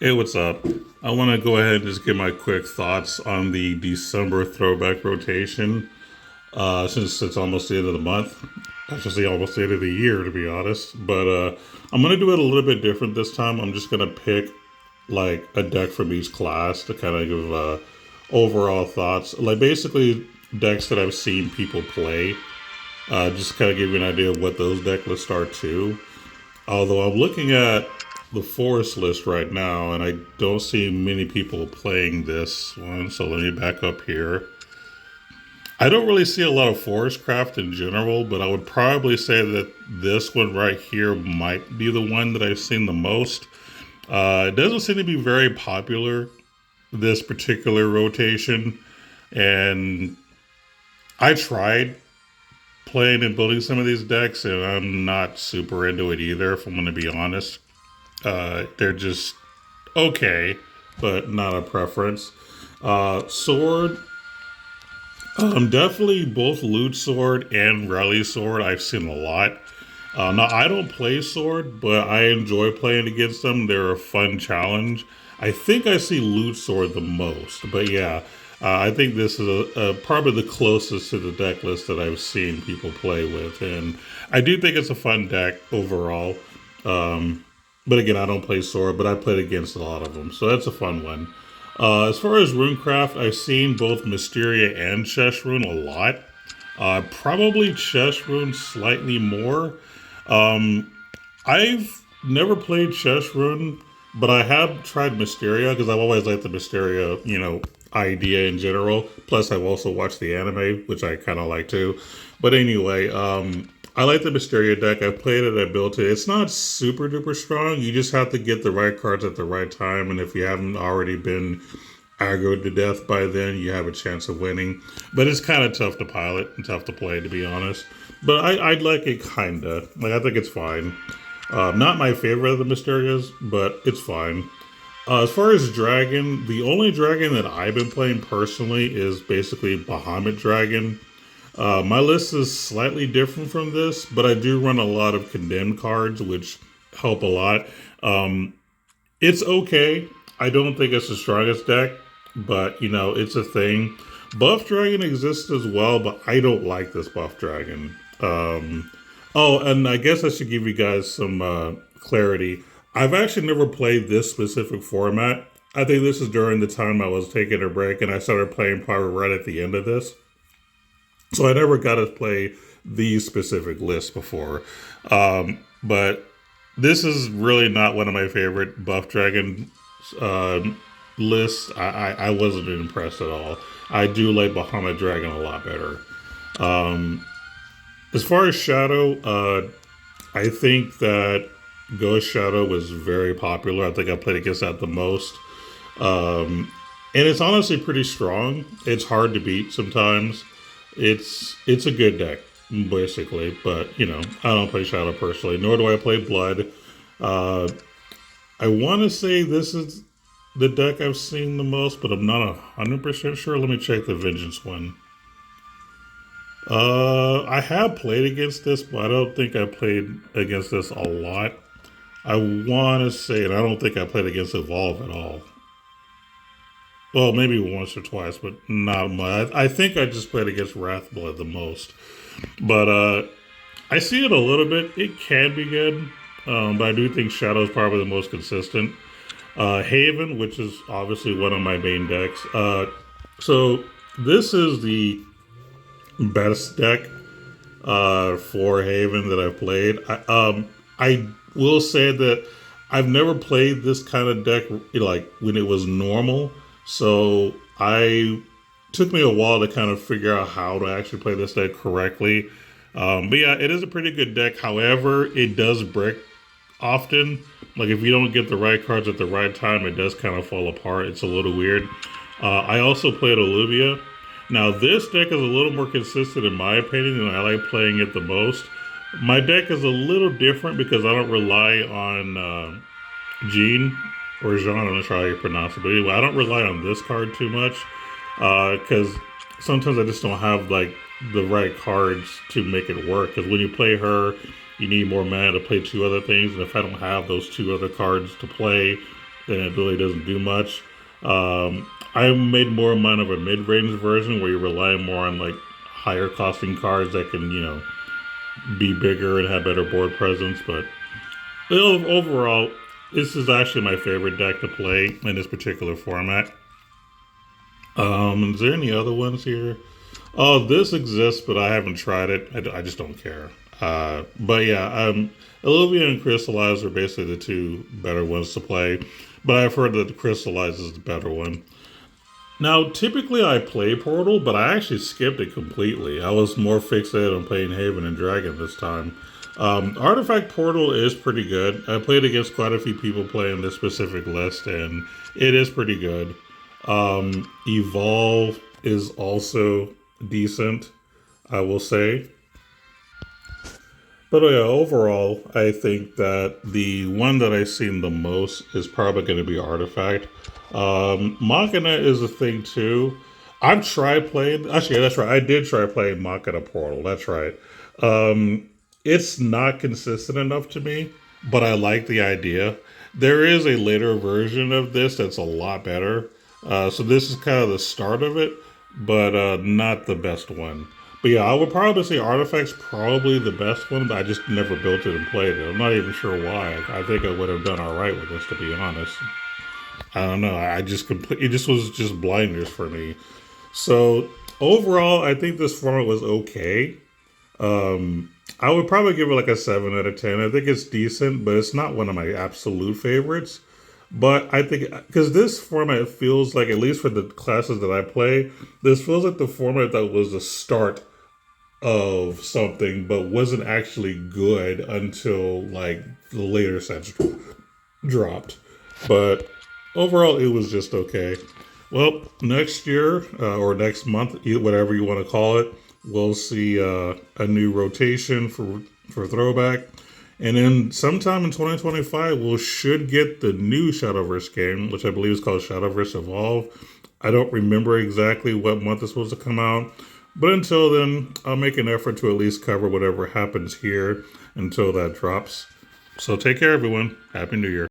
Hey, what's up? I want to go ahead and just give my quick thoughts on the December throwback rotation. Since it's almost the end of the month, I should say almost the end of the year, to be honest. But I'm gonna do it a little bit different this time. I'm just gonna pick like a deck from each class to kind of give overall thoughts. Like basically decks that I've seen people play. Just kind of give you an idea of what those deck lists are too. Although I'm looking at the forest list right now, and I don't see many people playing this one. So let me back up here. I don't really see a lot of forest craft in general, but I would probably say that this one right here might be the one that I've seen the most. It doesn't seem to be very popular, this particular rotation, and I tried playing and building some of these decks, and I'm not super into it either, if I'm going to be honest. They're just okay, but not a preference. Sword, definitely both Loot Sword and Rally Sword. I've seen a lot. Now I don't play Sword, but I enjoy playing against them. They're a fun challenge. I think I see Loot Sword the most, but yeah, I think this is probably the closest to the deck list that I've seen people play with, and I do think it's a fun deck overall. Um, but again, I don't play Sword, but I played against a lot of them, so that's a fun one. As far as Runecraft, I've seen both Mysteria and Chess Rune a lot. Probably Chess Rune slightly more. Um, I've never played Chess Rune, but I have tried Mysteria because I've always liked the Mysteria, idea in general. Plus, I've also watched the anime, which I kind of like too. But anyway, I like the Mysteria deck. I played it, I built it. It's not super duper strong. You just have to get the right cards at the right time. And if you haven't already been aggroed to death by then, you have a chance of winning. But it's kind of tough to pilot and tough to play, to be honest. But I'd like it kinda. Like, I think it's fine. Not my favorite of the Mysterias, but it's fine. As far as Dragon, the only Dragon that I've been playing personally is basically Bahamut Dragon. My list is slightly different from this, but I do run a lot of condemned cards, which help a lot. Um, it's okay. I don't think it's the strongest deck, but it's a thing. Buff Dragon exists as well, but I don't like this Buff Dragon. Oh, and I guess I should give you guys some clarity. I've actually never played this specific format. I think this is during the time I was taking a break, and I started playing probably right at the end of this. So I never got to play these specific lists before. But this is really not one of my favorite Buff Dragon uh, lists. I wasn't impressed at all. I do like Bahamut Dragon a lot better. Um, as far as Shadow, I think that Ghost Shadow was very popular. I think I played against that the most. Um, and it's honestly pretty strong. It's hard to beat sometimes. It's a good deck, basically. But, I don't play Shadow personally, nor do I play Blood. Uh, I want to say this is the deck I've seen the most, but I'm not 100% sure. Let me check the Vengeance one. I have played against this, but I don't think I played against this a lot. I want to say, and I don't think I played against Evolve at all. Well, maybe once or twice, but not much. I think I just played against Wrathblood the most. But I see it a little bit. It can be good, but I do think Shadow is probably the most consistent. Haven, which is obviously one of my main decks. So this is the best deck for Haven that I've played. I will say that I've never played this kind of deck like when it was normal. So I took me a while to kind of figure out how to actually play this deck correctly. But yeah, it is a pretty good deck. However, it does break often. Like if you don't get the right cards at the right time, it does kind of fall apart. It's a little weird. I also played Olivia. Now this deck is a little more consistent in my opinion, and I like playing it the most. My deck is a little different because I don't rely on Jean or Jean. I'm not sure how you pronounce it, but anyway, I don't rely on this card too much because sometimes I just don't have like the right cards to make it work. Because when you play her, you need more mana to play two other things, and if I don't have those two other cards to play, then it really doesn't do much. I made more of mine of a mid-range version where you rely more on like higher costing cards that can, be bigger and have better board presence. But overall, this is actually my favorite deck to play in this particular format. Is there any other ones here? Oh, this exists, but I haven't tried it. I just don't care. But yeah, Illuvia and Crystallize are basically the two better ones to play. But I've heard that the Crystallize is the better one. Now, typically I play Portal, but I actually skipped it completely. I was more fixated on playing Haven and Dragon this time. Artifact Portal is pretty good. I played against quite a few people playing this specific list, and it is pretty good. Evolve is also decent, I will say. But yeah, overall, I think that the one that I've seen the most is probably going to be Artifact. Machina is a thing too. I've tried playing. Actually, that's right. I did try playing Machina Portal. That's right. It's not consistent enough to me, but I like the idea. There is a later version of this that's a lot better. So this is kind of the start of it, but not the best one. But yeah, I would probably say Artifact's probably the best one, but I just never built it and played it. I'm not even sure why. I think I would have done all right with this, to be honest. I don't know. I just completely, it just was just blinders for me. So overall, I think this format was okay. I would probably give it like a 7 out of 10. I think it's decent, but it's not one of my absolute favorites. But I think because this format feels like, at least for the classes that I play, this feels like the format that was the start of something, but wasn't actually good until like the later sets dropped. But overall, it was just okay. Well, next year or next month, whatever you want to call it, we'll see a new rotation for throwback. And then sometime in 2025, we should get the new Shadowverse game, which I believe is called Shadowverse Evolve. I don't remember exactly what month it's supposed to come out. But until then, I'll make an effort to at least cover whatever happens here until that drops. So take care, everyone. Happy New Year.